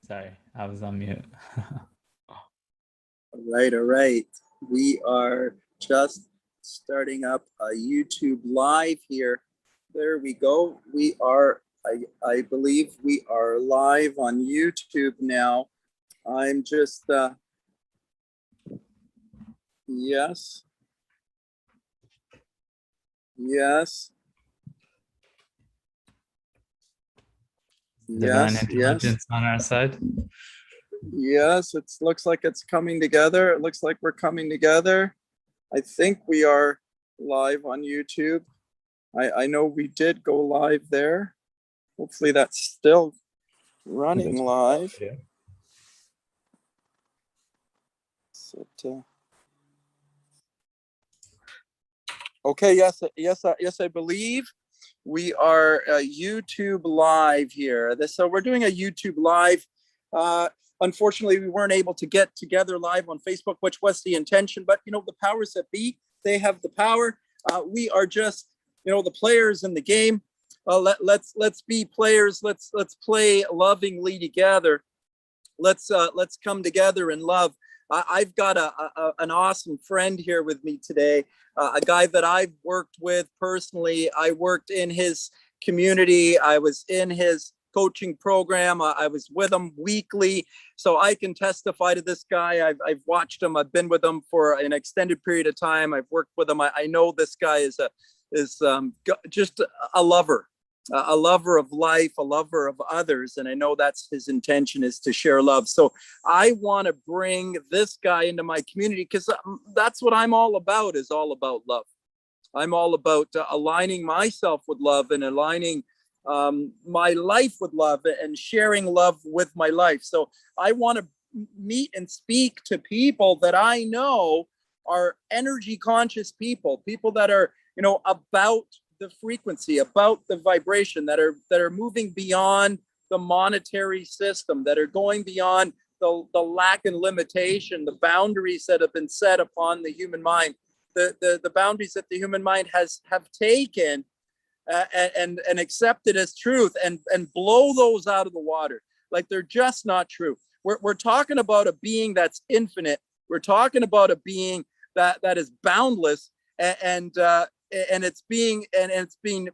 Sorry, I was on mute. All right. We are just starting up a YouTube live here. There we go. We are, I believe we are live on YouTube now. I'm just, yes. Yes. Divine Yes, intelligence on our side. yes. It looks like it's coming together. It looks like we're coming together. I think we are live on YouTube. I know we did go live there. Hopefully that's still running live. Yeah. So, okay, yes, I believe we are YouTube live here. So we're doing a YouTube live. Unfortunately, we weren't able to get together live on Facebook, which was the intention. But you know, the powers that be, they have the power. We are just, you know, the players in the game. Let's be players. Let's play lovingly together. Let's come together in love. I've got an awesome friend here with me today, a guy that I've worked with personally. I worked in his community. I was in his coaching program. I was with him weekly, so I can testify to this guy. I've watched him. I've been with him for an extended period of time. I've worked with him. I know this guy is just a lover. A lover of life, a lover of others. And I know that's his intention, is to share love. So I want to bring this guy into my community because that's what I'm all about, is all about love. I'm all about aligning myself with love and aligning my life with love and sharing love with my life. So I want to meet and speak to people that I know are energy conscious people that are, you know, about the frequency, about the vibration, that are moving beyond the monetary system, that are going beyond the lack and limitation, the boundaries that have been set upon the human mind, the boundaries that the human mind have taken and accepted as truth, and blow those out of the water. Like they're just not true. We're talking about a being that's infinite. We're talking about a being that is boundless, and it's being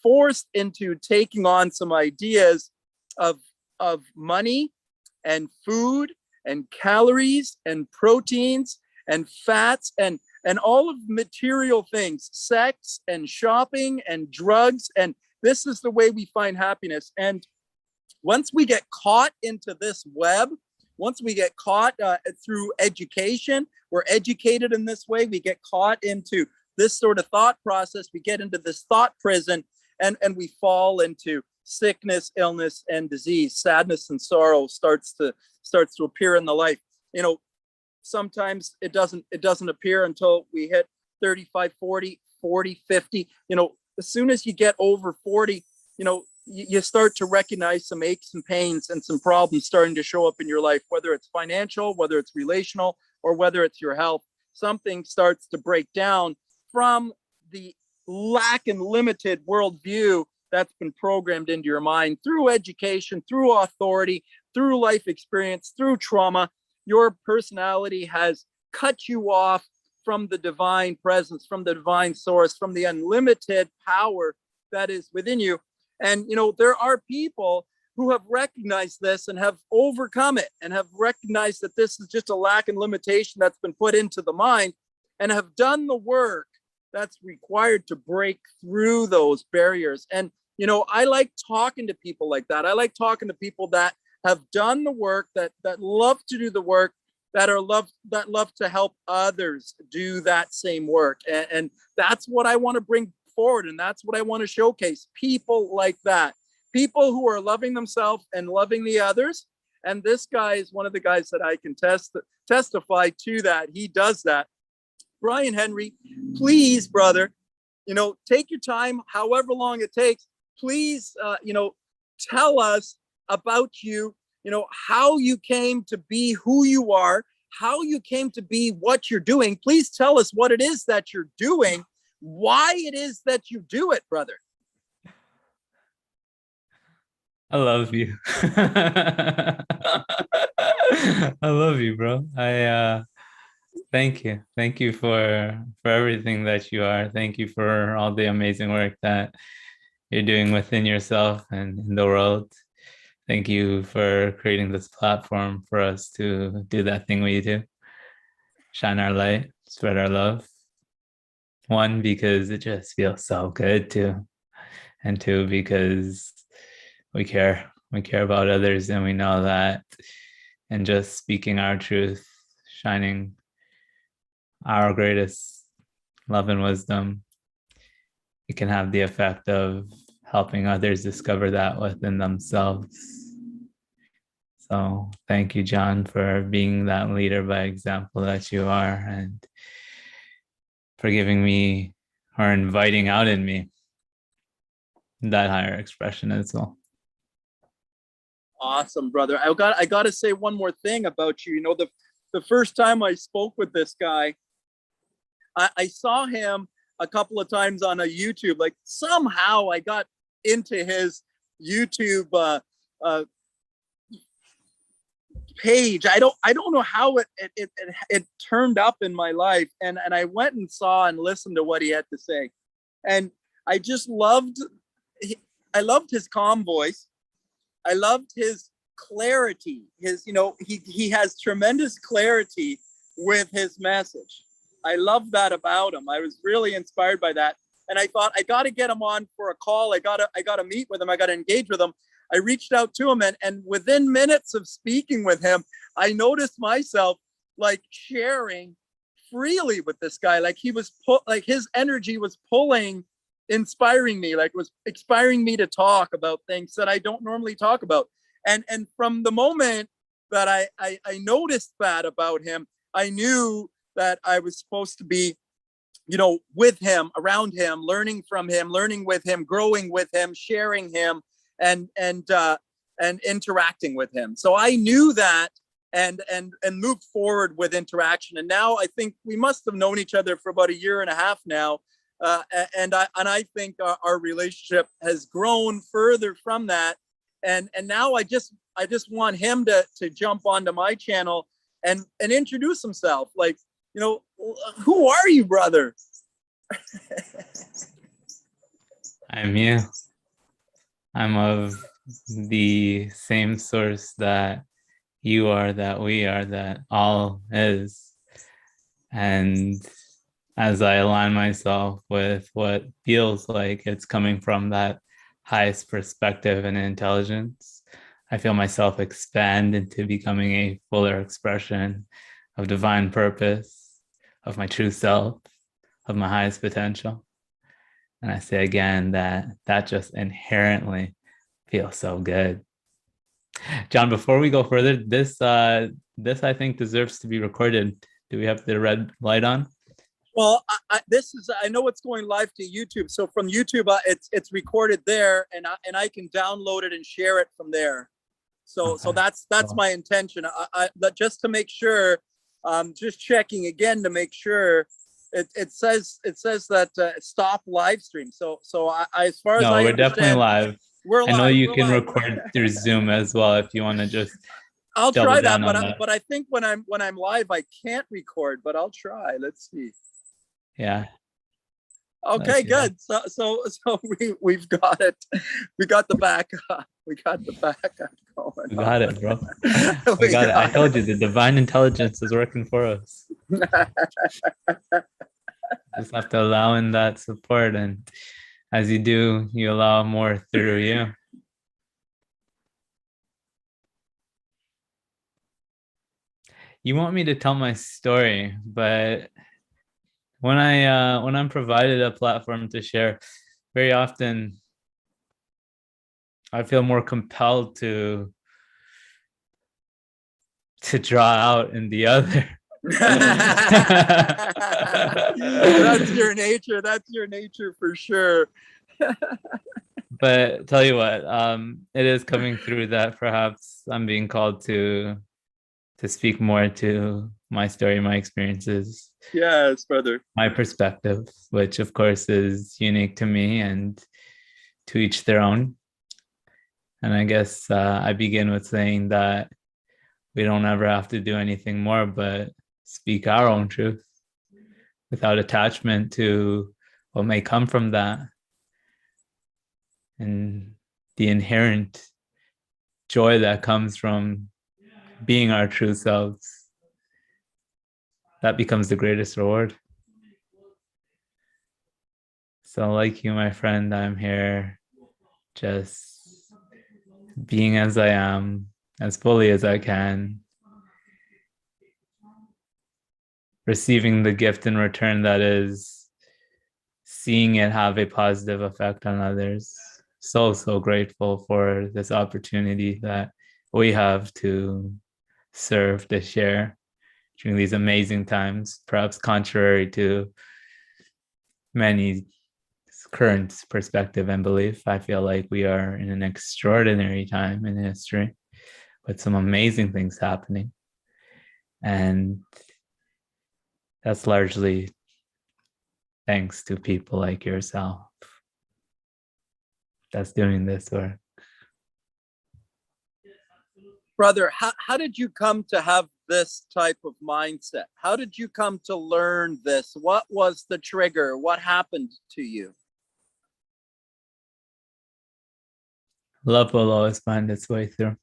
forced into taking on some ideas of money and food and calories and proteins and fats and all of material things, sex and shopping and drugs. And this is the way we find happiness. And once we get caught into this web, once we get caught through education, we're educated in this way, we get caught into this sort of thought process, we get into this thought prison, and we fall into sickness, illness, and disease. Sadness and sorrow starts to appear in the life. You know, sometimes it doesn't appear until we hit 35, 40, 50. You know, as soon as you get over 40, you know, you start to recognize some aches and pains and some problems starting to show up in your life, whether it's financial, whether it's relational, or whether it's your health. Something starts to break down from the lack and limited worldview that's been programmed into your mind through education, through authority, through life experience, through trauma. Your personality has cut you off from the divine presence, from the divine source, from the unlimited power that is within you. And, you know, there are people who have recognized this and have overcome it and have recognized that this is just a lack and limitation that's been put into the mind, and have done the work that's required to break through those barriers. And, you know, I like talking to people like that. I like talking to people that have done the work, that love to do the work, that love to help others do that same work. And that's what I want to bring forward. And that's what I want to showcase. People like that, people who are loving themselves and loving the others. And this guy is one of the guys that I can testify to that. He does that. Bryan Henry, please, brother, you know, take your time, however long it takes. Please, you know, tell us about you, you know, how you came to be who you are, how you came to be what you're doing. Please tell us what it is that you're doing, why it is that you do it, brother. I love you. I love you, bro. I thank you. Thank you for everything that you are. Thank you for all the amazing work that you're doing within yourself and in the world. Thank you for creating this platform for us to do that thing we do, shine our light, spread our love. One, because it just feels so good to, and two, because we care. We care about others, and we know that in just speaking our truth, shining our greatest love and wisdom, it can have the effect of helping others discover that within themselves. So thank you, John, for being that leader by example that you are, and for giving me or inviting out in me that higher expression as well. Awesome, brother. I got to say one more thing about you. You know, the first time I spoke with this guy, I saw him a couple of times on a YouTube. Like somehow I got into his YouTube page. I don't know how it turned up in my life, and I went and saw and listened to what he had to say, and I just I loved his calm voice. I loved his clarity. His, you know, he has tremendous clarity with his message. I love that about him. I was really inspired by that. And I thought I got to get him on for a call. I got to meet with him. I got to engage with him. I reached out to him, and within minutes of speaking with him, I noticed myself like sharing freely with this guy. Like he was like his energy was pulling, inspiring me, like was inspiring me to talk about things that I don't normally talk about. And from the moment that I noticed that about him, I knew that I was supposed to be, you know, with him, around him, learning from him, learning with him, growing with him, sharing him, and interacting with him. So I knew that, and moved forward with interaction. And now I think we must have known each other for about a year and a half now. And I think our relationship has grown further from that. And now I just want him to jump onto my channel and introduce himself. Like, you know, who are you, brother? I'm you. I'm of the same source that you are, that we are, that all is. And as I align myself with what feels like it's coming from that highest perspective and intelligence, I feel myself expand into becoming a fuller expression of divine purpose, of my true self, of my highest potential. And I say again that just inherently feels so good. John, before we go further, this I think deserves to be recorded. Do we have the red light on? Well, I know it's going live to YouTube. So from YouTube, it's recorded there, and I can download it and share it from there. So okay. So that's cool. My intention. Just to make sure, just checking again to make sure. It says that stop live stream. So as far as I understand, we're definitely live. We're live. I know you can record through Zoom as well if you want to just. I'll try that, but I think when I'm live, I can't record. But I'll try. Let's see. Yeah. Okay, good. So we've got it. We got the backup. We got the backup going. We got it, bro. we got it. I told you the divine intelligence is working for us. Just have to allow in that support, and as you do, you allow more through you. You want me to tell my story, but when I'm provided a platform to share, very often I feel more compelled to draw out in the other. That's your nature. That's your nature for sure. But tell you what, it is coming through that perhaps I'm being called to speak more to my story, my experiences. Yes, brother. My perspective, which of course is unique to me and to each their own. And I guess I begin with saying that we don't ever have to do anything more but speak our own truth without attachment to what may come from that, and the inherent joy that comes from being our true selves. That becomes the greatest reward. So, like you, my friend, I'm here just being as I am, as fully as I can, receiving the gift in return that is seeing it have a positive effect on others. So, so grateful for this opportunity that we have to serve, to share during these amazing times, perhaps contrary to many current perspective and belief. I feel like we are in an extraordinary time in history with some amazing things happening. And that's largely thanks to people like yourself that's doing this work. Brother, how did you come to have this type of mindset? How did you come to learn this? What was the trigger? What happened to you? Love will always find its way through.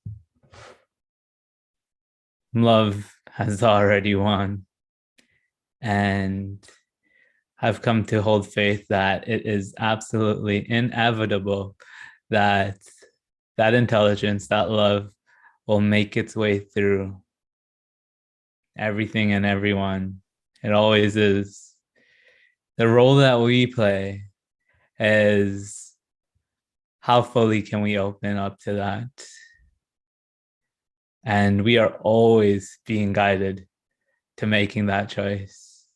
Love has already won. And I've come to hold faith that it is absolutely inevitable that that intelligence, that love will make its way through everything and everyone. It always is. The role that we play is how fully can we open up to that? And we are always being guided to making that choice.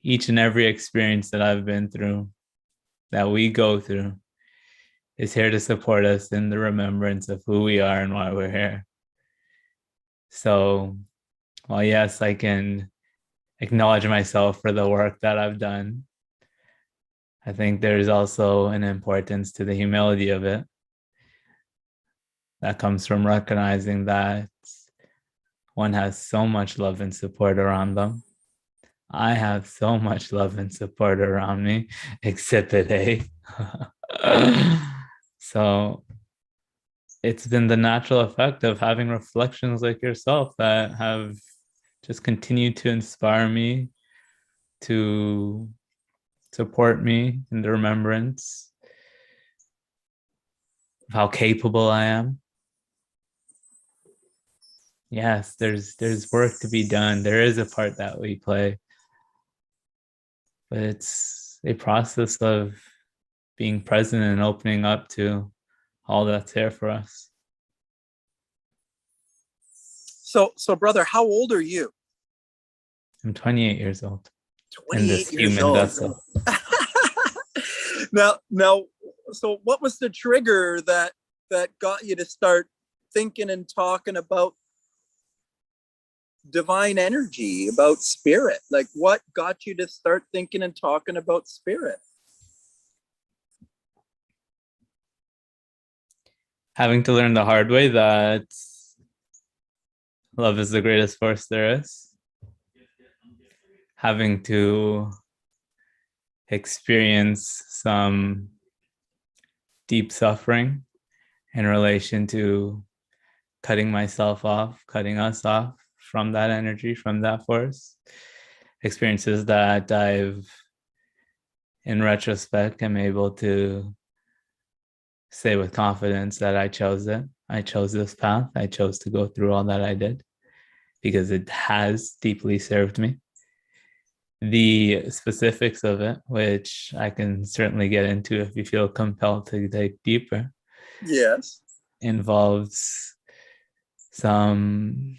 Each and every experience that I've been through, that we go through, is here to support us in the remembrance of who we are and why we're here. So, while yes, I can acknowledge myself for the work that I've done, I think there's also an importance to the humility of it that comes from recognizing that one has so much love and support around them. I have so much love and support around me, exhibit A. So it's been the natural effect of having reflections like yourself that have just continued to inspire me, to support me in the remembrance of how capable I am. Yes, there's work to be done. There is a part that we play, but it's a process of being present and opening up to all that's here for us. So brother, how old are you? I'm 28 years old in this 28 years human old. vessel. now, so what was the trigger that got you to start thinking and talking about divine energy, about spirit? Like, what got you to start thinking and talking about spirit? Having to learn the hard way that love is the greatest force there is. Having to experience some deep suffering in relation to cutting myself off, cutting us off from that energy, from that force. Experiences that I've, in retrospect, am able to say with confidence that I chose it. I chose this path. I chose to go through all that I did because it has deeply served me. The specifics of it, which I can certainly get into if you feel compelled to dig deeper, Yes. involves some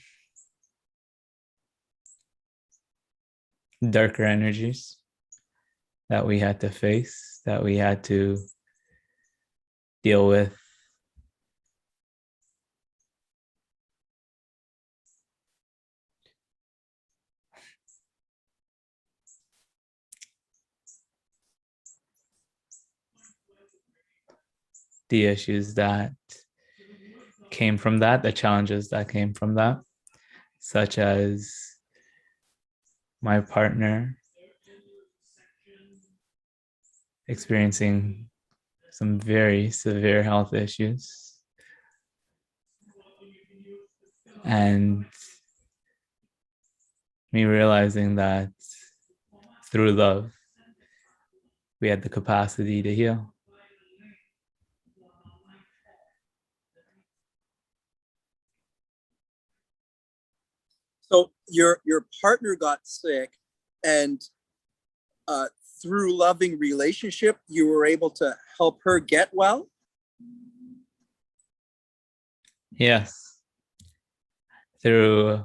darker energies that we had to face, that we had to deal with. The issues that came from that, the challenges that came from that, such as my partner experiencing some very severe health issues, and me realizing that through love, we had the capacity to heal. So your partner got sick, and uh, through loving relationship, you were able to help her get well. Yes, through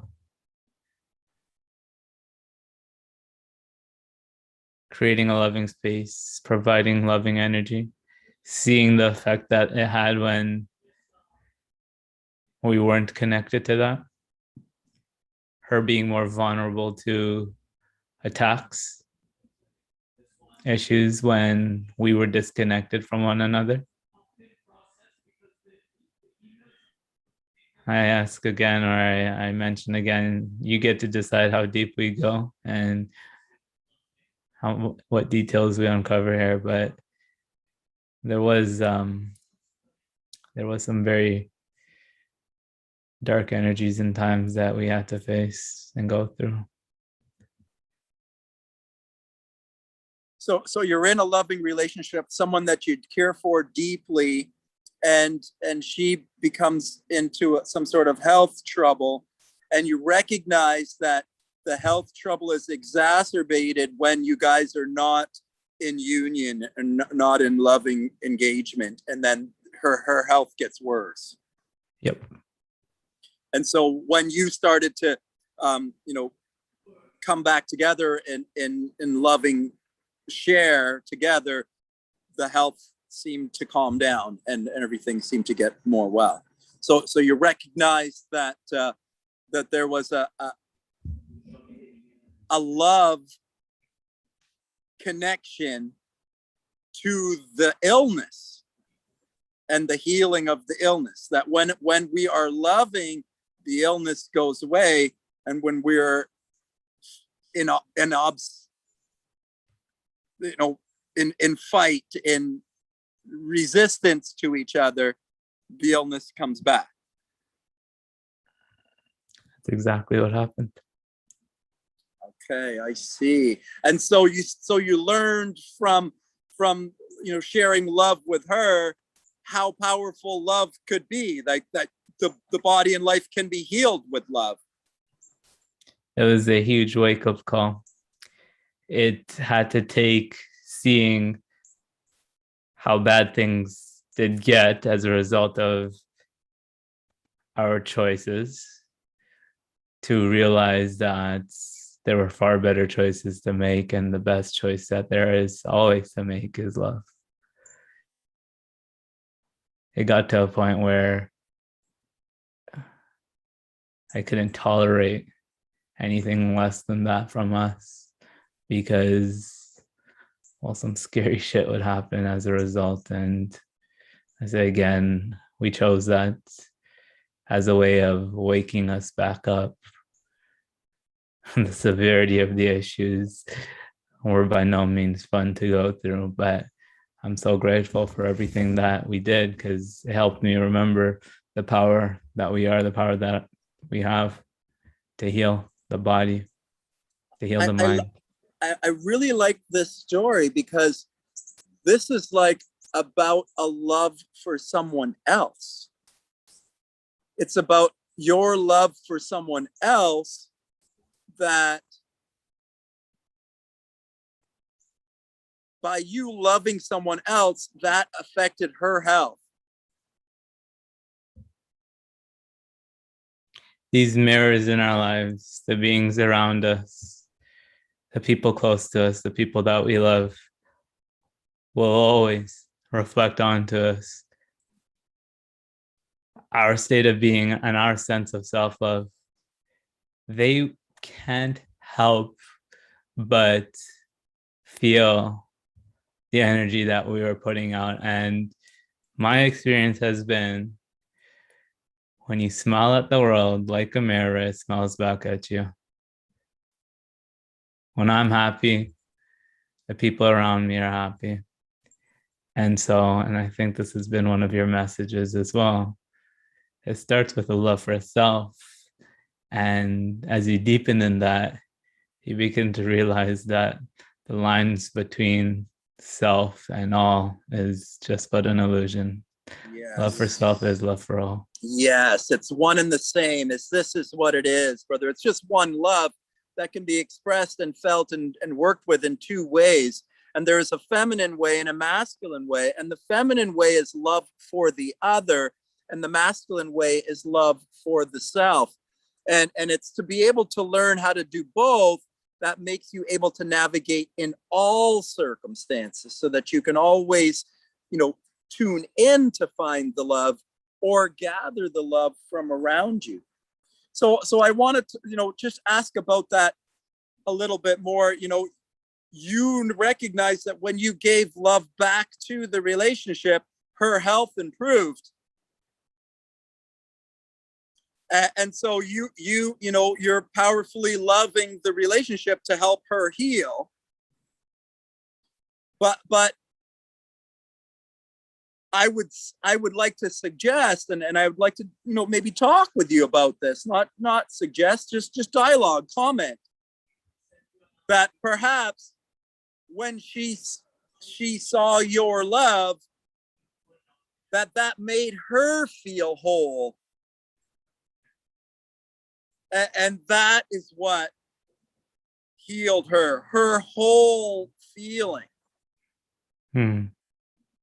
creating a loving space, providing loving energy, seeing the effect that it had when we weren't connected to that, her being more vulnerable to attacks, issues when we were disconnected from one another. I ask again, or I mention again, you get to decide how deep we go and what details we uncover here. But there was some very dark energies and times that we had to face and go through. So you're in a loving relationship, someone that you care for deeply, and she becomes into some sort of health trouble, and you recognize that the health trouble is exacerbated when you guys are not in union and not in loving engagement, and then her health gets worse. Yep. And so when you started to come back together in loving share together, the health seemed to calm down, and everything seemed to get more well. So you recognize that that there was a love connection to the illness and the healing of the illness, that when we are loving, the illness goes away, and when we're in fight, in resistance to each other, the illness comes back. That's exactly what happened. Okay, I see. And so you learned from sharing love with her, how powerful love could be, like that the body and life can be healed with love. It was a huge wake-up call. It had to take seeing how bad things did get as a result of our choices to realize that there were far better choices to make, and the best choice that there is always to make is love. It got to a point where I couldn't tolerate anything less than that from us, because, well, some scary shit would happen as a result. And I say again, we chose that as a way of waking us back up. The severity of the issues were by no means fun to go through, but I'm so grateful for everything that we did, because it helped me remember the power that we are, the power that we have to heal the body, to heal the mind. I really like this story, because this is like about a love for someone else. It's about your love for someone else, that by you loving someone else, that affected her health. These mirrors in our lives, the beings around us, the people close to us, the people that we love, will always reflect onto us our state of being and our sense of self-love. They can't help but feel the energy that we were putting out. And my experience has been When you smile at the world like a mirror, it smiles back at you. When I'm happy, the people around me are happy. And I think this has been one of your messages as well. It starts with a love for self. And as you deepen in that, you begin to realize that the lines between self and all is just but an illusion. Yes. Love for self is love for all. Yes, it's one and the same. This is what it is, brother. It's just one love that can be expressed and felt and worked with in two ways. And there is a feminine way and a masculine way. And the feminine way is love for the other, and the masculine way is love for the self. And it's to be able to learn how to do both that makes you able to navigate in all circumstances, so that you can always, tune in to find the love or gather the love from around you. So I wanted to, just ask about that a little bit more. You recognize that when you gave love back to the relationship, her health improved. And so you're powerfully loving the relationship to help her heal. But I would like to suggest, and I would like to, maybe talk with you about this, not suggest, just dialogue, comment, that perhaps when she saw your love, that made her feel whole. And that is what healed her whole feeling.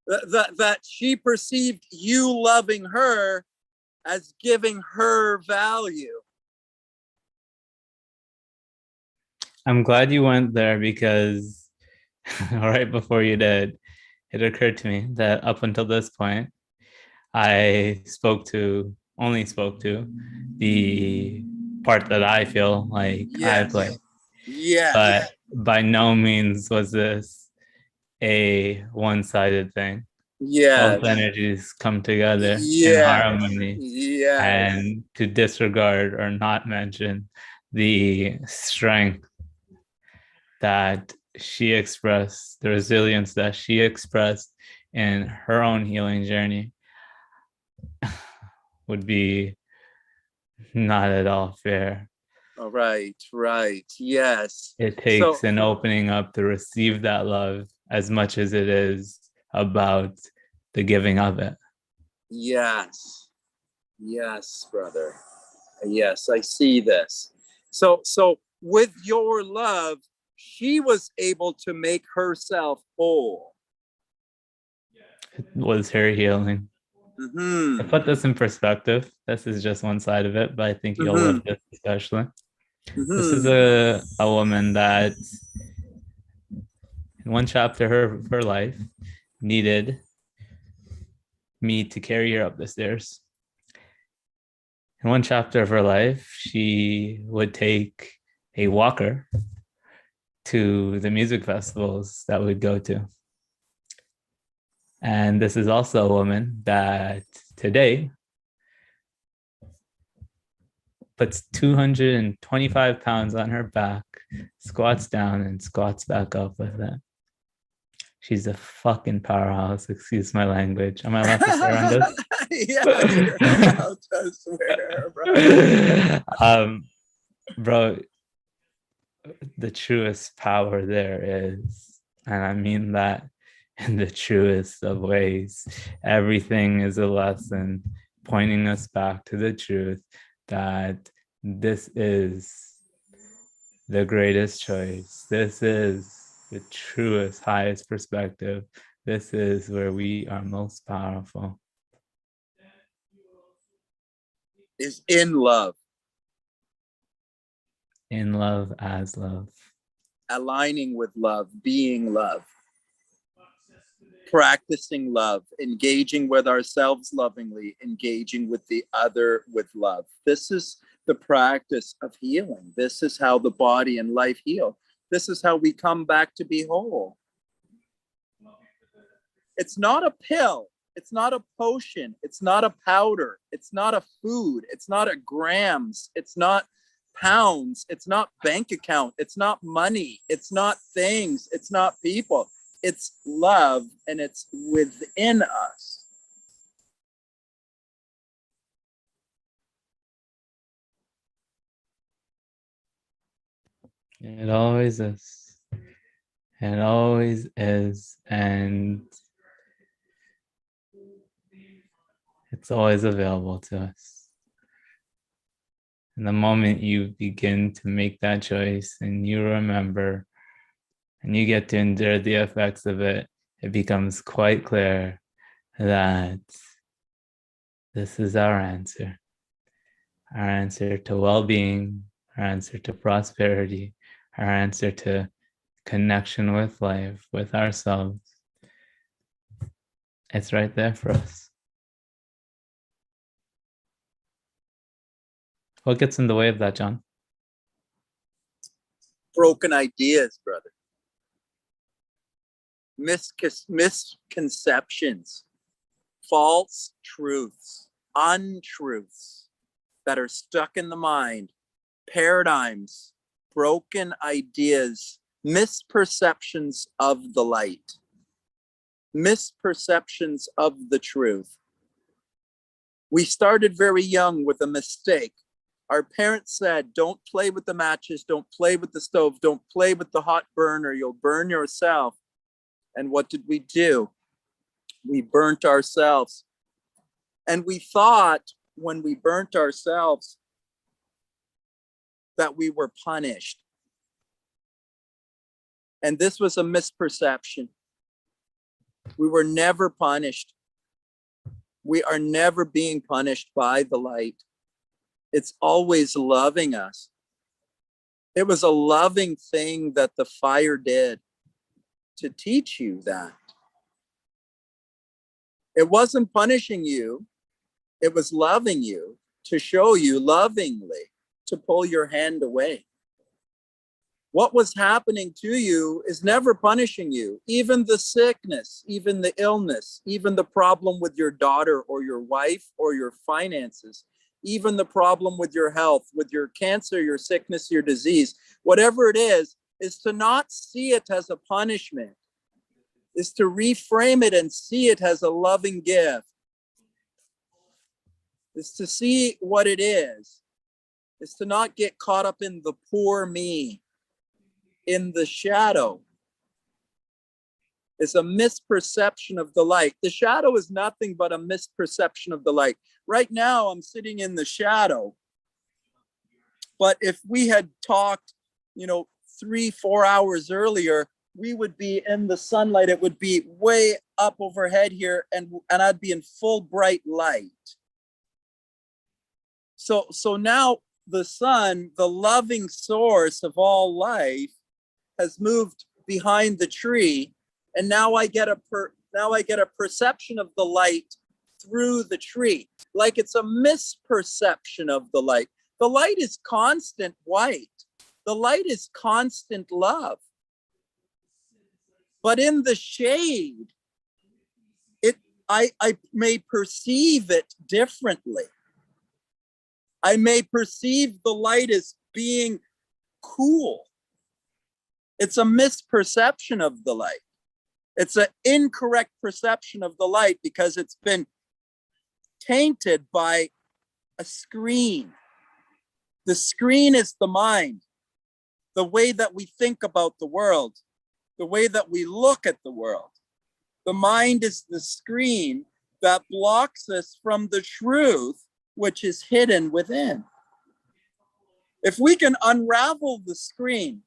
That she perceived you loving her as giving her value. I'm glad you went there, because right before you did, it occurred to me that up until this point, I only spoke to the part that I feel like I play. Yes. But by no means was this a one-sided thing. Yes. Both energies come together in harmony. Yes. And to disregard or not mention the strength that she expressed, the resilience that she expressed in her own healing journey, would be not at all fair. All right. Yes. It takes an opening up to receive that love as much as it is about the giving of it. Yes, brother. Yes, I see this. So with your love, she was able to make herself whole. It was her healing. Mm-hmm. To put this in perspective, this is just one side of it, but I think you'll live this especially. This is a woman that in one chapter of her life needed me to carry her up the stairs. In one chapter of her life, she would take a walker to the music festivals that we'd go to. And this is also a woman that today puts 225 pounds on her back, squats down and squats back up with it. She's a fucking powerhouse. Excuse my language. Am I allowed to swear on this? Yeah, you're allowed to swear, bro. Bro, the truest power there is, and I mean that in the truest of ways. Everything is a lesson pointing us back to the truth that this is the greatest choice. This is the truest, highest perspective. This is where we are most powerful. Is in love. In love as love. Aligning with love, being love. Practicing love, engaging with ourselves lovingly, engaging with the other with love. This is the practice of healing. This is how the body and life heal. This is how we come back to be whole. It's not a pill. It's not a potion. It's not a powder. It's not a food. It's not a grams. It's not pounds. It's not bank account. It's not money. It's not things. It's not people. It's love, and it's within us. It always is. It always is. And it's always available to us. And the moment you begin to make that choice and you remember and you get to endure the effects of it, it becomes quite clear that this is our answer to well-being, our answer to prosperity, our answer to connection with life, with ourselves. It's right there for us. What gets in the way of that, John? Broken ideas, brother. Misconceptions, false truths, untruths that are stuck in the mind, paradigms, broken ideas, misperceptions of the light, misperceptions of the truth. We started very young with a mistake. Our parents said, don't play with the matches, don't play with the stove, don't play with the hot burner, you'll burn yourself. And what did we do? We burnt ourselves. And we thought when we burnt ourselves that we were punished. And this was a misperception. We were never punished. We are never being punished by the light. It's always loving us. It was a loving thing that the fire did to teach you that. It wasn't punishing you. It was loving you to show you lovingly to pull your hand away. What was happening to you is never punishing you. Even the sickness, even the illness, even the problem with your daughter or your wife or your finances, even the problem with your health, with your cancer, your sickness, your disease, whatever it is to not see it as a punishment, is to reframe it and see it as a loving gift, is to see what it is to not get caught up in the poor me, in the shadow. It's a misperception of the light. The shadow is nothing but a misperception of the light. Right now, I'm sitting in the shadow. But if we had talked, 3-4 hours earlier, we would be in the sunlight. It would be way up overhead here, and I'd be in full bright light. So now the sun, the loving source of all life, has moved behind the tree, and now I get a perception of the light through the tree, like it's a misperception of the light. The light is constant white. The light is constant love. But in the shade, I may perceive it differently. I may perceive the light as being cool. It's a misperception of the light. It's an incorrect perception of the light because it's been tainted by a screen. The screen is the mind, the way that we think about the world, the way that we look at the world. The mind is the screen that blocks us from the truth, which is hidden within. If we can unravel the screen,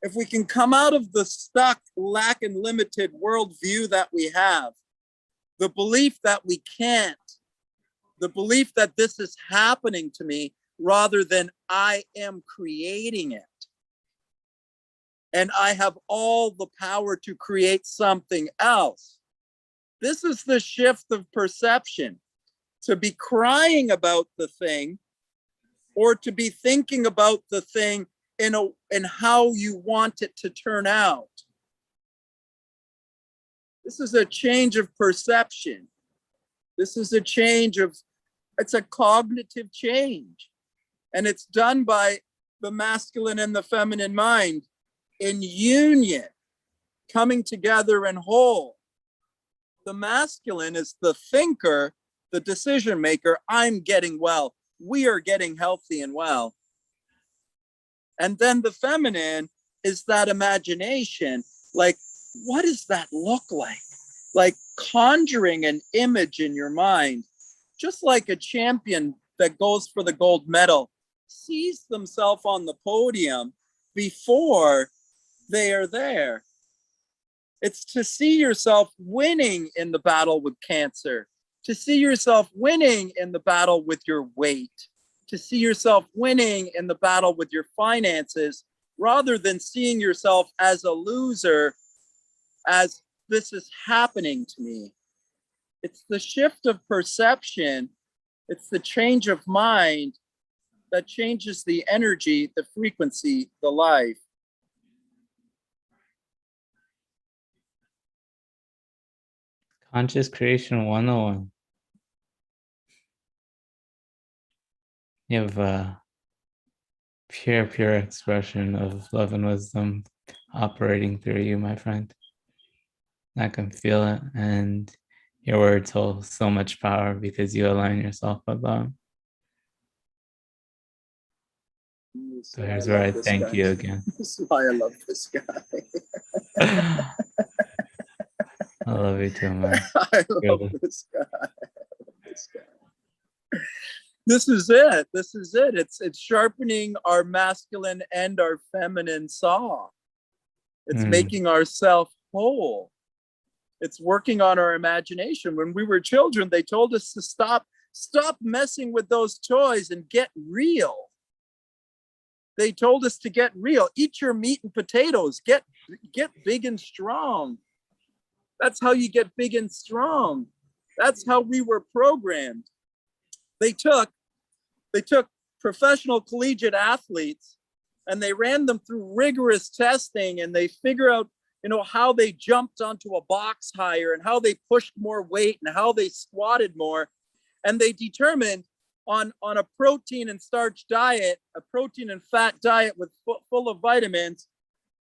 if we can come out of the stuck, lack, and limited worldview that we have, the belief that we can't, the belief that this is happening to me rather than I am creating it. And I have all the power to create something else. This is the shift of perception. To be crying about the thing or to be thinking about the thing in how you want it to turn out. This is a change of perception. This is a change of, it's a cognitive change. And it's done by the masculine and the feminine mind in union, coming together in whole. The masculine is the thinker, the decision maker. I'm getting well. We are getting healthy and well. And then the feminine is that imagination. Like, what does that look like? Like conjuring an image in your mind, just like a champion that goes for the gold medal sees themselves on the podium before they are there. It's to see yourself winning in the battle with cancer, to see yourself winning in the battle with your weight, to see yourself winning in the battle with your finances, rather than seeing yourself as a loser, as this is happening to me. It's the shift of perception. It's the change of mind that changes the energy, the frequency, the life. Conscious Creation 101. You have a pure expression of love and wisdom operating through you, my friend. I can feel it. And your words hold so much power because you align yourself with love. So here's where I thank you again. This is why I love this guy. I love you too, man. I love this guy. This is it. This is it. It's sharpening our masculine and our feminine saw. It's making ourselves whole. It's working on our imagination. When we were children, they told us to stop messing with those toys and get real. They told us to get real. Eat your meat and potatoes. Get big and strong. That's how you get big and strong. That's how we were programmed. They took professional collegiate athletes and they ran them through rigorous testing, and they figure out, how they jumped onto a box higher and how they pushed more weight and how they squatted more. And they determined on a protein and starch diet, a protein and fat diet with full of vitamins,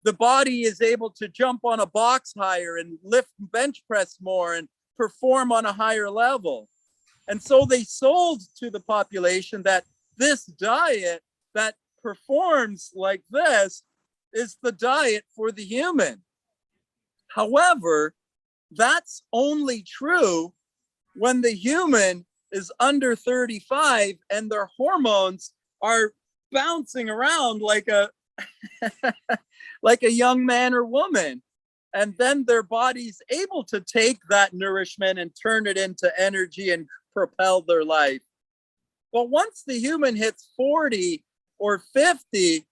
the body is able to jump on a box higher and lift bench press more and perform on a higher level. And so they sold to the population that this diet that performs like this is the diet for the human. However, that's only true when the human is under 35 and their hormones are bouncing around like a like a young man or woman. And then their body's able to take that nourishment and turn it into energy and propel their life. But once the human hits 40 or 50,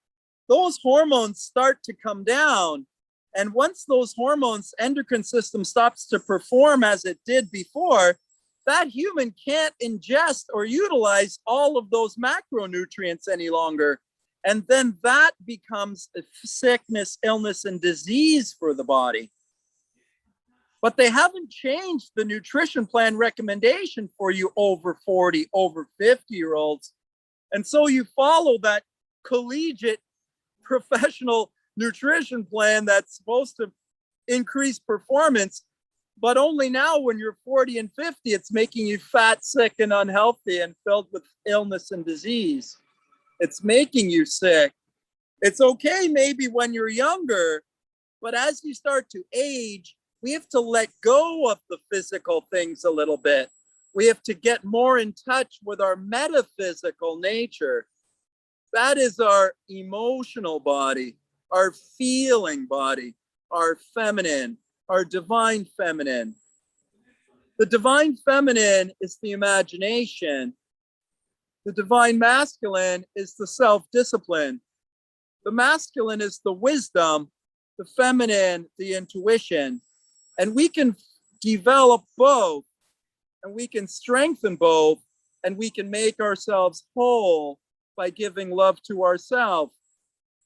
those hormones start to come down. And once those hormones, endocrine system stops to perform as it did before, that human can't ingest or utilize all of those macronutrients any longer. And then that becomes a sickness, illness, and disease for the body. But they haven't changed the nutrition plan recommendation for you over 40, over 50-year-olds. And so you follow that collegiate professional nutrition plan that's supposed to increase performance, but only now when you're 40 and 50, it's making you fat, sick, and unhealthy and filled with illness and disease. It's making you sick. It's okay maybe when you're younger, but as you start to age, we have to let go of the physical things a little bit. We have to get more in touch with our metaphysical nature. That is our emotional body, our feeling body, our feminine, our divine feminine. The divine feminine is the imagination. The divine masculine is the self-discipline. The masculine is the wisdom, the feminine, the intuition. And we can develop both, and we can strengthen both, and we can make ourselves whole by giving love to ourselves,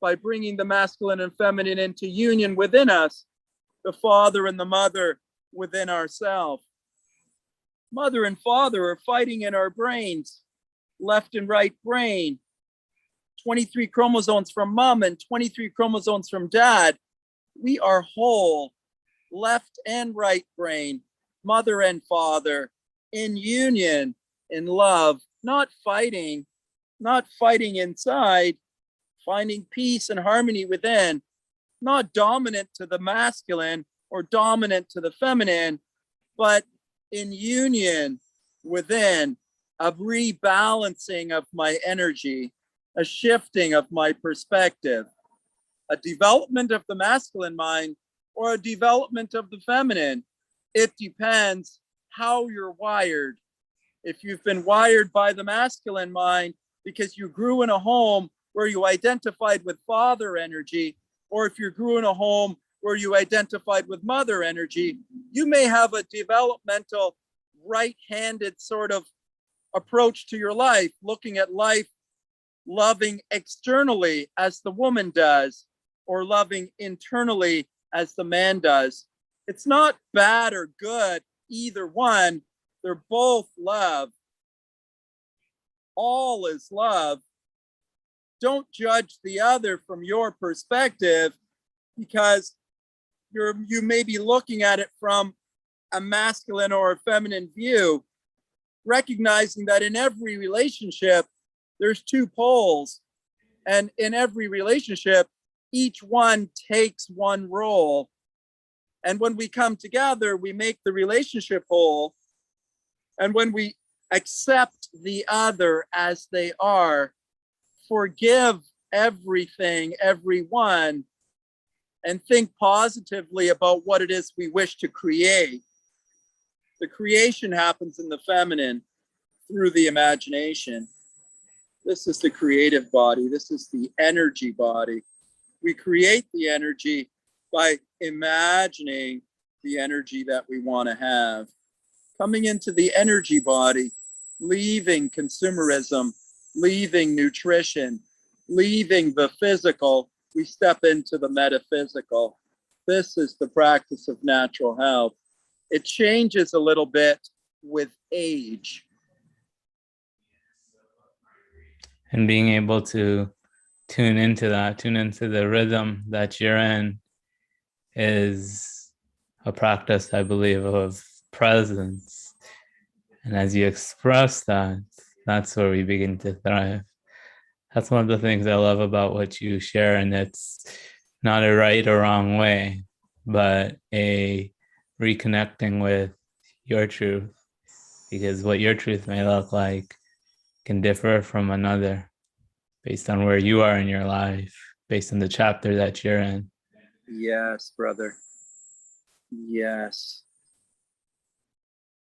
by bringing the masculine and feminine into union within us, the father and the mother within ourselves. Mother and father are fighting in our brains, left and right brain. 23 chromosomes from mom and 23 chromosomes from dad. We are whole, left and right brain, mother and father, in union, in love, not fighting inside, finding peace and harmony within, not dominant to the masculine or dominant to the feminine, but in union within, a rebalancing of my energy, a shifting of my perspective, a development of the masculine mind or a development of the feminine. It depends how you're wired. If you've been wired by the masculine mind because you grew in a home where you identified with father energy, or if you grew in a home where you identified with mother energy, you may have a developmental right-handed sort of approach to your life, looking at life, loving externally as the woman does, or loving internally as the man does. It's not bad or good, either one. They're both love. All is love. Don't judge the other from your perspective, because you may be looking at it from a masculine or a feminine view, recognizing that in every relationship, there's two poles. And in every relationship, each one takes one role. And when we come together, we make the relationship whole. And when we accept the other as they are, forgive everything, everyone, and think positively about what it is we wish to create. The creation happens in the feminine through the imagination. This is the creative body. This is the energy body. We create the energy by imagining the energy that we want to have. Coming into the energy body, leaving consumerism, leaving nutrition, leaving the physical, we step into the metaphysical. This is the practice of natural health. It changes a little bit with age. And being able to tune into the rhythm that you're in is a practice, I believe, of presence. And as you express that, that's where we begin to thrive. That's one of the things I love about what you share. And it's not a right or wrong way, but a reconnecting with your truth, because what your truth may look like can differ from another based on where you are in your life, based on the chapter that you're in. Yes, brother. Yes.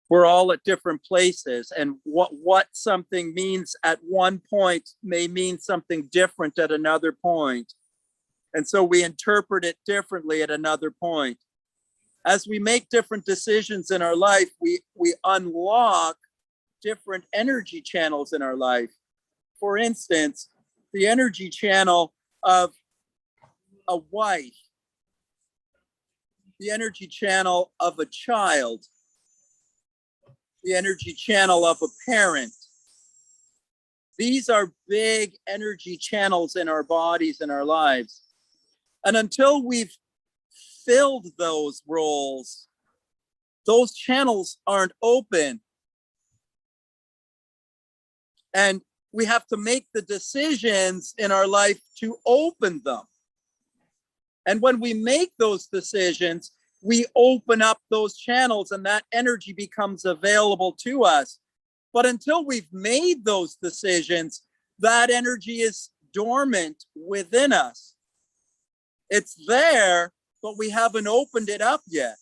We're all at different places, and what something means at one point may mean something different at another point. And so we interpret it differently at another point. As we make different decisions in our life, we unlock different energy channels in our life. For instance, the energy channel of a wife, the energy channel of a child, the energy channel of a parent. These are big energy channels in our bodies and our lives. And until we've filled those roles, those channels aren't open. And we have to make the decisions in our life to open them. And when we make those decisions, we open up those channels and that energy becomes available to us. But until we've made those decisions, that energy is dormant within us. It's there, but we haven't opened it up yet.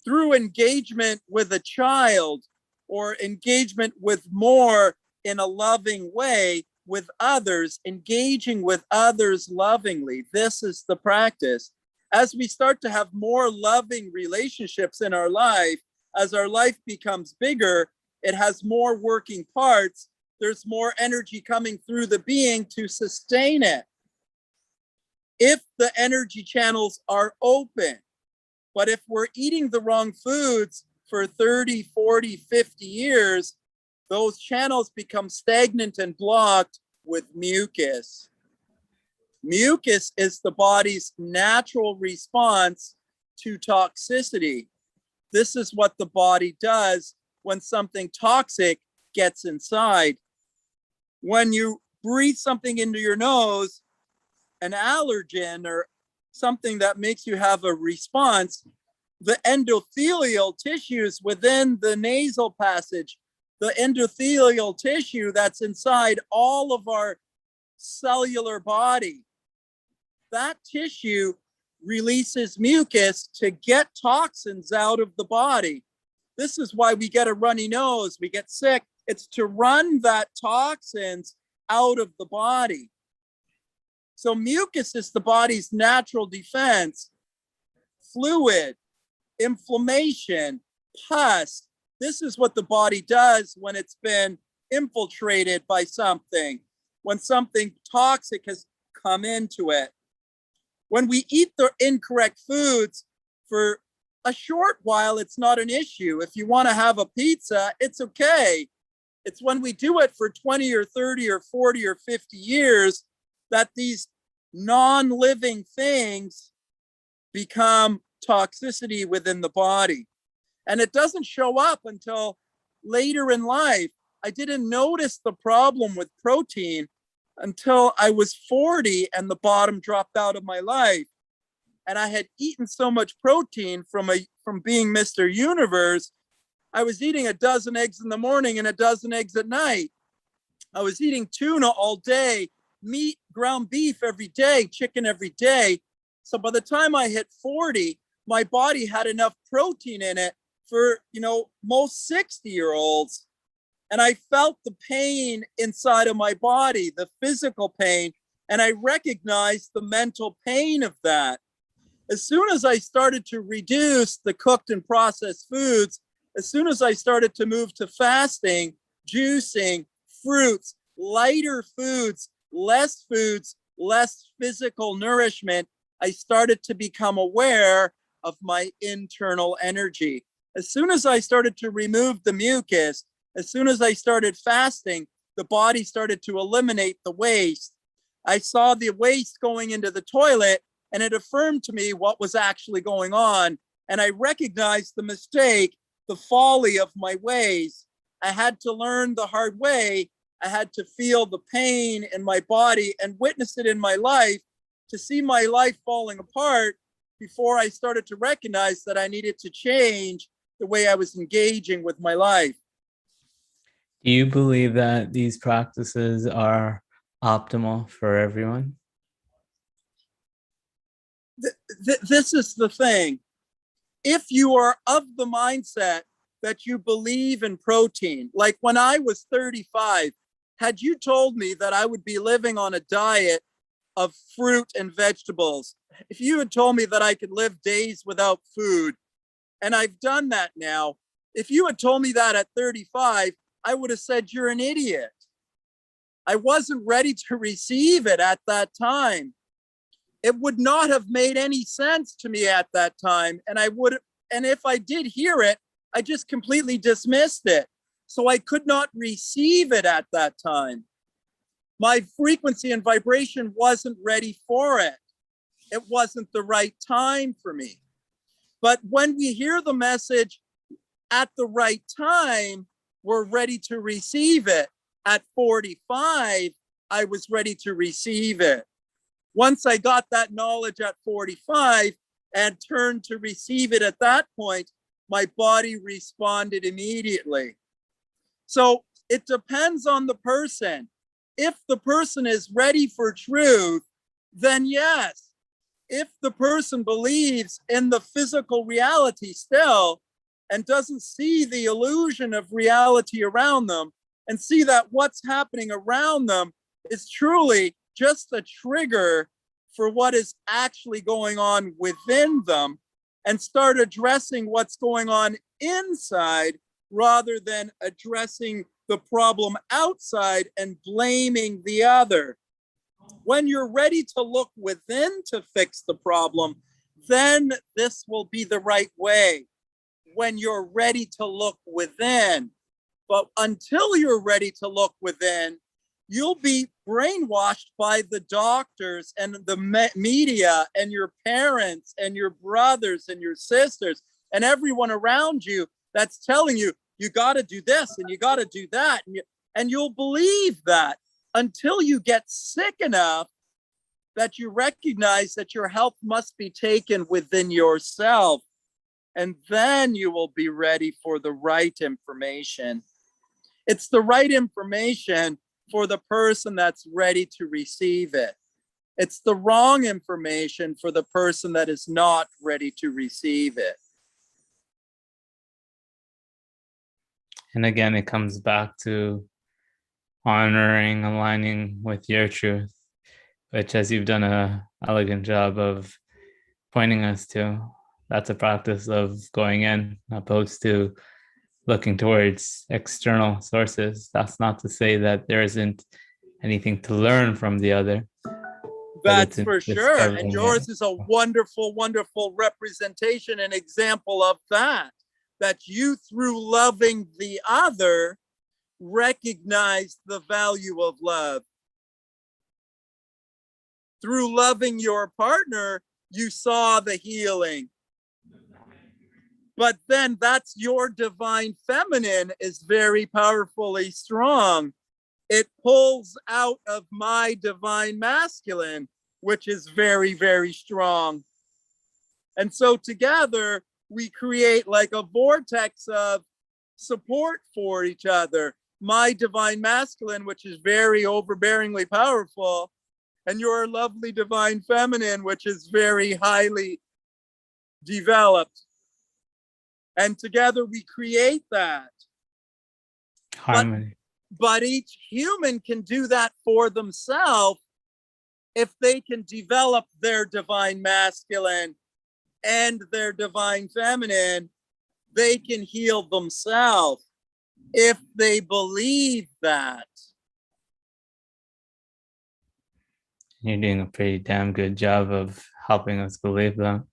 Through engagement with a child or engagement with more in a loving way with others, engaging with others lovingly, this is the practice. As we start to have more loving relationships in our life, as our life becomes bigger, it has more working parts, there's more energy coming through the being to sustain it. If the energy channels are open, but if we're eating the wrong foods for 30, 40, 50 years, those channels become stagnant and blocked with mucus. Mucus is the body's natural response to toxicity. This is what the body does when something toxic gets inside. When you breathe something into your nose, an allergen or something that makes you have a response, the endothelial tissues within the nasal passage, the endothelial tissue that's inside all of our cellular body, that tissue releases mucus to get toxins out of the body. This is why we get a runny nose, we get sick. It's to run that toxins out of the body. So mucus is the body's natural defense. Fluid, inflammation, pus. This is what the body does when it's been infiltrated by something, when something toxic has come into it. When we eat the incorrect foods for a short while, it's not an issue. If you want to have a pizza, it's okay. It's when we do it for 20 or 30 or 40 or 50 years that these non-living things become toxicity within the body. And it doesn't show up until later in life. I didn't notice the problem with protein until I was 40 and the bottom dropped out of my life. And I had eaten so much protein from being Mr. Universe. I was eating a dozen eggs in the morning and a dozen eggs at night. I was eating tuna all day, meat, ground beef every day, chicken every day. So by the time I hit 40, my body had enough protein in it for, most 60-year-olds. And I felt the pain inside of my body, the physical pain, and I recognized the mental pain of that. As soon as I started to reduce the cooked and processed foods, as soon as I started to move to fasting, juicing, fruits, lighter foods, less physical nourishment, I started to become aware of my internal energy. As soon as I started to remove the mucus, as soon as I started fasting, the body started to eliminate the waste. I saw the waste going into the toilet, and it affirmed to me what was actually going on. And I recognized the mistake, the folly of my ways. I had to learn the hard way. I had to feel the pain in my body and witness it in my life to see my life falling apart before I started to recognize that I needed to change the way I was engaging with my life. Do you believe that these practices are optimal for everyone? This is the thing. If you are of the mindset that you believe in protein, like when I was 35, had you told me that I would be living on a diet of fruit and vegetables, if you had told me that I could live days without food, and I've done that now, if you had told me that at 35, I would have said you're an idiot. I wasn't ready to receive it at that time. It would not have made any sense to me at that time. And if I did hear it, I just completely dismissed it. So I could not receive it at that time. My frequency and vibration wasn't ready for it. It wasn't the right time for me. But when we hear the message at the right time, we're ready to receive it. At 45, I was ready to receive it. Once I got that knowledge at 45 and turned to receive it at that point, my body responded immediately. So it depends on the person. If the person is ready for truth, then yes. If the person believes in the physical reality still and doesn't see the illusion of reality around them and see that what's happening around them is truly just a trigger for what is actually going on within them, and start addressing what's going on inside rather than addressing the problem outside and blaming the other. When you're ready to look within to fix the problem, then this will be the right way. when you're ready to look within. But until you're ready to look within, you'll be brainwashed by the doctors and the media and your parents and your brothers and your sisters and everyone around you that's telling you, you got to do this and you got to do that. And you'll believe that until you get sick enough that you recognize that your health must be taken within yourself. And then you will be ready for the right information. It's the right information for the person that's ready to receive it. It's the wrong information for the person that is not ready to receive it. And again, it comes back to honoring, aligning with your truth, which, as you've done an elegant job of pointing us to, that's a practice of going in, opposed to looking towards external sources. That's not to say that there isn't anything to learn from the other. That's for sure. And yours it. is a wonderful, wonderful representation and example of that. That you, through loving the other, recognize the value of love. Through loving your partner, you saw the healing. But then that's your divine feminine is very powerfully strong. It pulls out of my divine masculine, which is very, very strong. And so together we create like a vortex of support for each other. My divine masculine, which is very overbearingly powerful, and your lovely divine feminine, which is very highly developed. And together we create that harmony. But each human can do that for themselves if they can develop their divine masculine and their divine feminine. They can heal themselves if they believe that. You're doing a pretty damn good job of helping us believe that.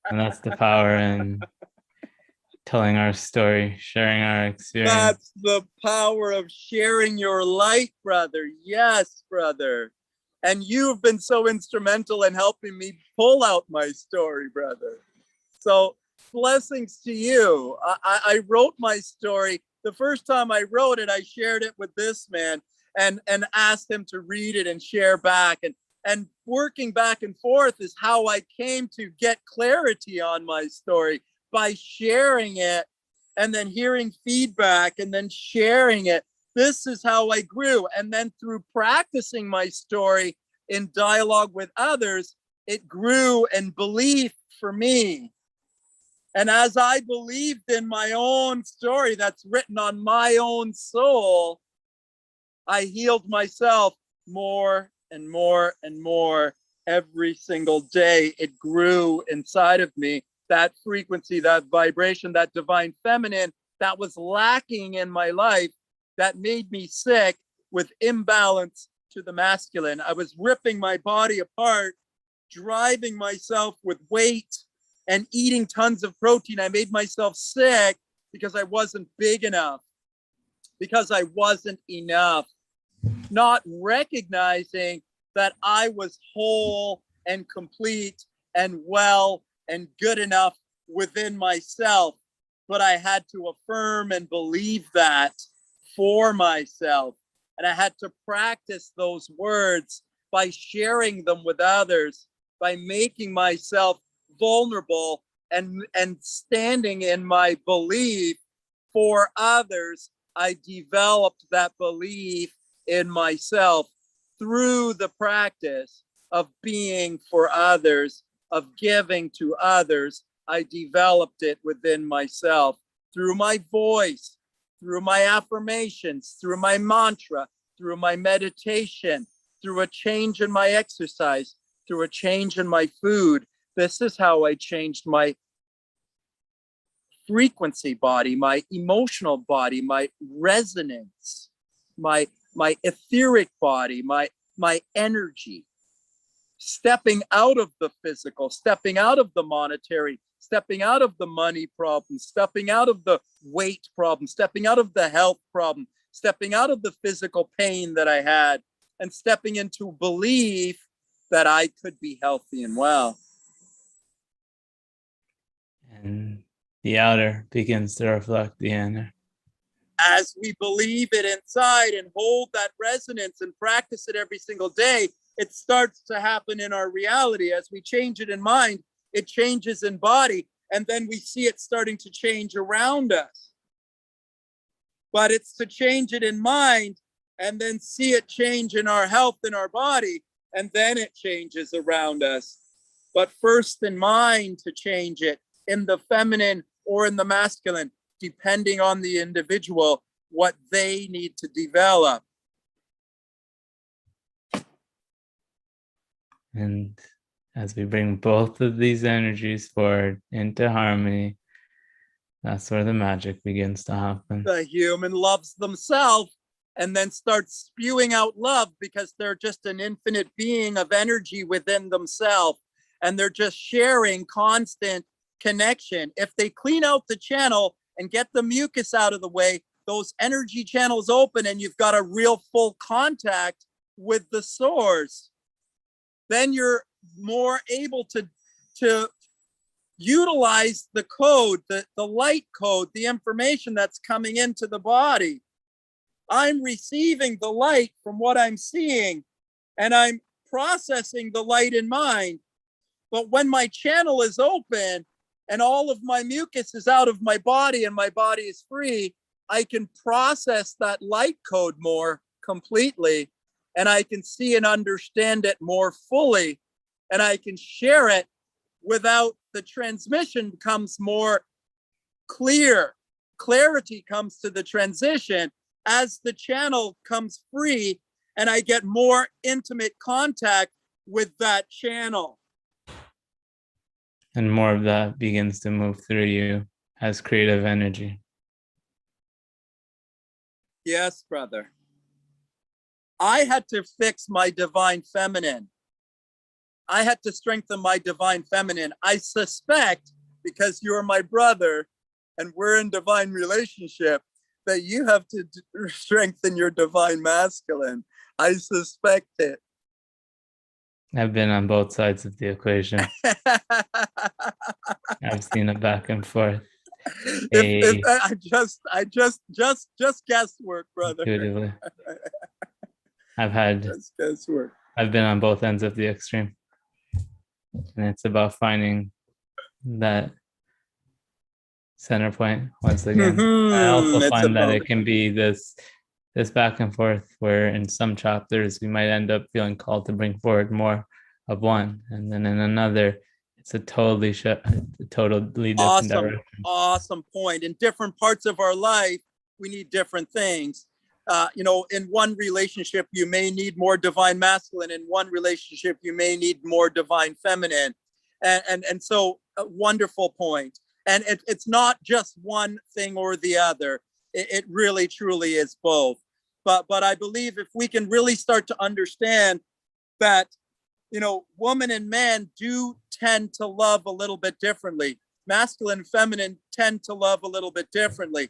And that's the power in telling our story, sharing our experience. That's the power of sharing your light, brother. Yes, brother. And you've been so instrumental in helping me pull out my story, brother. So blessings to you. I wrote my story. The first time I wrote it, I shared it with this man and asked him to read it and share back. And working back and forth is how I came to get clarity on my story, by sharing it and then hearing feedback and then sharing it. This is how I grew. And then through practicing my story in dialogue with others, it grew in belief for me. And as I believed in my own story that's written on my own soul, I healed myself more and more and more every single day. It grew inside of me. That frequency, that vibration, that divine feminine that was lacking in my life, that made me sick with imbalance to the masculine. I was ripping my body apart, driving myself with weight and eating tons of protein. I made myself sick because I wasn't big enough, because I wasn't enough, not recognizing that I was whole and complete and well and good enough within myself. But I had to affirm and believe that for myself. And I had to practice those words by sharing them with others, by making myself vulnerable and standing in my belief for others. I developed that belief in myself through the practice of being for others, of giving to others. I developed it within myself through my voice, through my affirmations, through my mantra, through my meditation, through a change in my exercise, through a change in my food. This is how I changed my frequency body, my emotional body, my resonance, my etheric body, my energy. Stepping out of the physical, stepping out of the monetary, stepping out of the money problem, stepping out of the weight problem, stepping out of the health problem, stepping out of the physical pain that I had, and stepping into belief that I could be healthy and well. And the outer begins to reflect the inner. As we believe it inside and hold that resonance and practice it every single day, it starts to happen in our reality. As we change it in mind, it changes in body, and then we see it starting to change around us. But it's to change it in mind and then see it change in our health, in our body, and then it changes around us. But first in mind to change it, in the feminine or in the masculine, depending on the individual, what they need to develop. And as we bring both of these energies forward into harmony, that's where the magic begins to happen. The human loves themselves and then starts spewing out love because they're just an infinite being of energy within themselves. And they're just sharing constant connection. If they clean out the channel and get the mucus out of the way, those energy channels open and you've got a real full contact with the source. Then you're more able to utilize the code, the light code, the information that's coming into the body. I'm receiving the light from what I'm seeing, and I'm processing the light in mind. But when my channel is open and all of my mucus is out of my body and my body is free, I can process that light code more completely, and I can see and understand it more fully, and I can share it without the transmission becomes more clear. Clarity comes to the transition as the channel comes free, and I get more intimate contact with that channel. And more of that begins to move through you as creative energy. Yes, brother. I had to fix my divine feminine. I had to strengthen my divine feminine. I suspect, because you're my brother and we're in divine relationship, that you have to strengthen your divine masculine. I suspect it. I've been on both sides of the equation. I've seen it back and forth. I just guesswork, brother. Intuitively. Just guesswork. I've been on both ends of the extreme. And it's about finding that center point once again. I also find that it can be this back and forth where in some chapters we might end up feeling called to bring forward more of one, and then in another it's a totally different direction. Awesome point. In different parts of our life we need different things. In one relationship you may need more divine masculine, in one relationship you may need more divine feminine, and so a wonderful point. And it's not just one thing or the other. It really truly is both. But I believe if we can really start to understand that, woman and man do tend to love a little bit differently. Masculine and feminine tend to love a little bit differently.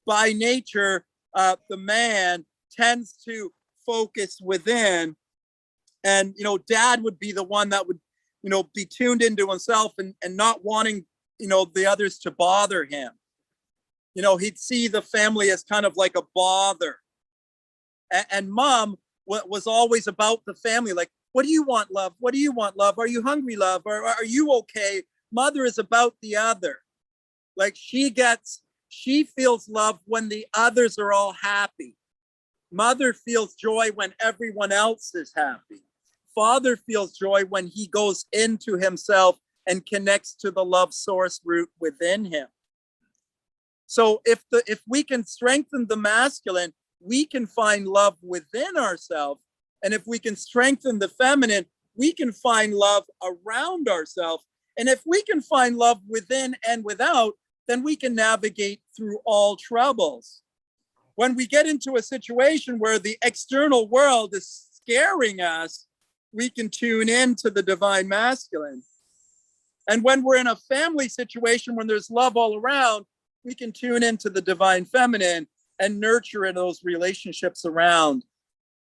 By nature, the man tends to focus within, and dad would be the one that would be tuned into himself and not wanting the others to bother him. He'd see the family as kind of like a bother, and mom was always about the family, like, what do you want, love? What do you want, love? Are you hungry, love? Or are you okay? Mother is about the other. Like she feels love when the others are all happy. Mother feels joy when everyone else is happy. Father feels joy when he goes into himself and connects to the love source root within him. So if we can strengthen the masculine, we can find love within ourselves. And if we can strengthen the feminine, we can find love around ourselves. And if we can find love within and without, then we can navigate through all troubles. When we get into a situation where the external world is scaring us, we can tune into the divine masculine. And when we're in a family situation, when there's love all around, we can tune into the divine feminine and nurture in those relationships around.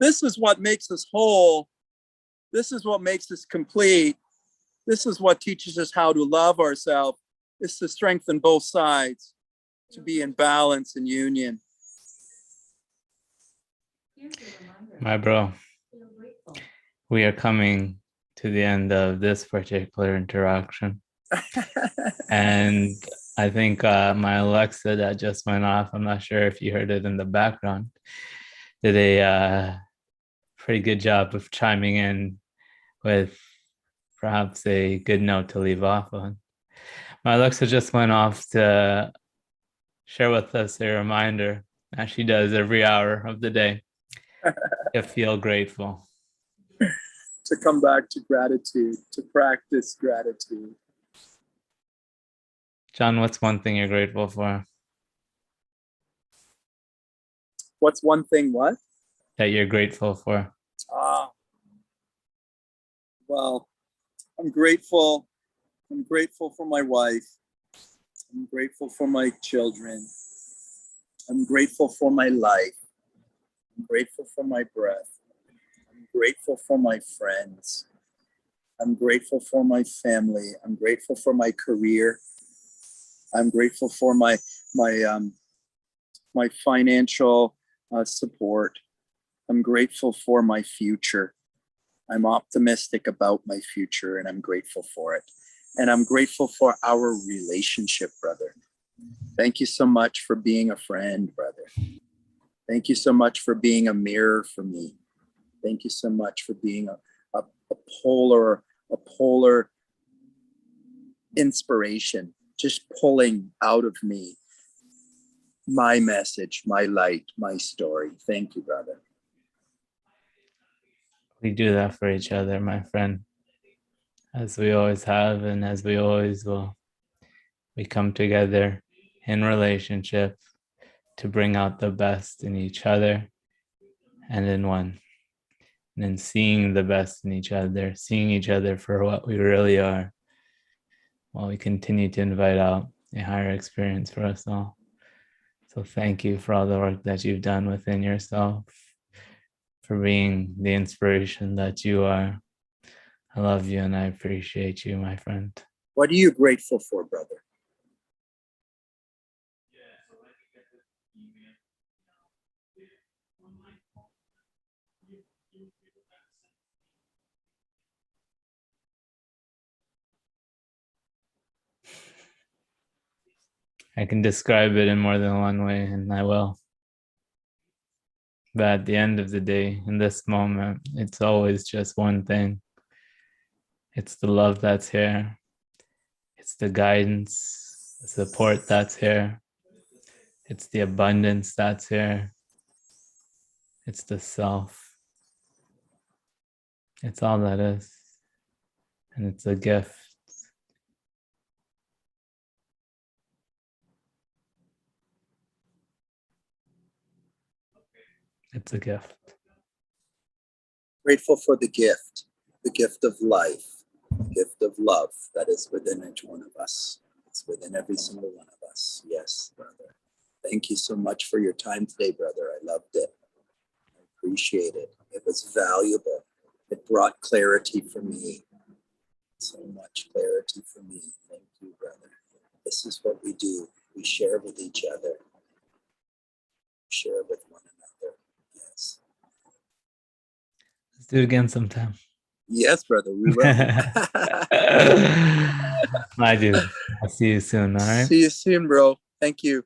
This is what makes us whole. This is what makes us complete. This is what teaches us how to love ourselves. It's to strengthen both sides, to be in balance and union. My bro, we are coming to the end of this particular interaction. And I think my Alexa that just went off, I'm not sure if you heard it in the background, did a pretty good job of chiming in with perhaps a good note to leave off on. My Alexa just went off to share with us a reminder, as she does every hour of the day, to feel grateful. To come back to gratitude, to practice gratitude. John, what's one thing you're grateful for? What's one thing what? That you're grateful for? Well, I'm grateful. I'm grateful for my wife. I'm grateful for my children. I'm grateful for my life. I'm grateful for my breath. I'm grateful for my friends. I'm grateful for my family. I'm grateful for my career. I'm grateful for my financial support. I'm grateful for my future. I'm optimistic about my future and I'm grateful for it. And I'm grateful for our relationship, brother. Thank you so much for being a friend, brother. Thank you so much for being a mirror for me. Thank you so much for being a polar inspiration, just pulling out of me my message, my light, my story. Thank you, brother. We do that for each other, my friend, as we always have and as we always will. We come together in relationship to bring out the best in each other and in one. And in seeing the best in each other, seeing each other for what we really are, while we continue to invite out a higher experience for us all. So thank you for all the work that you've done within yourself, for being the inspiration that you are. I love you and I appreciate you, my friend. What are you grateful for, brother? I can describe it in more than one way, and I will. But at the end of the day, in this moment, it's always just one thing. It's the love that's here. It's the guidance, the support that's here. It's the abundance that's here. It's the self. It's all that is. And it's a gift. It's a gift. Grateful for the gift of life, the gift of love that is within each one of us. It's within every single one of us. Yes, brother. Thank you so much for your time today, brother. I loved it. I appreciate it. It was valuable. It brought clarity for me. So much clarity for me. Thank you, brother. This is what we do. We share with each other. Share with one another. Yes. Let's do it again sometime. Yes, brother, we will. My dude. I'll see you soon, all right? See you soon, bro. Thank you.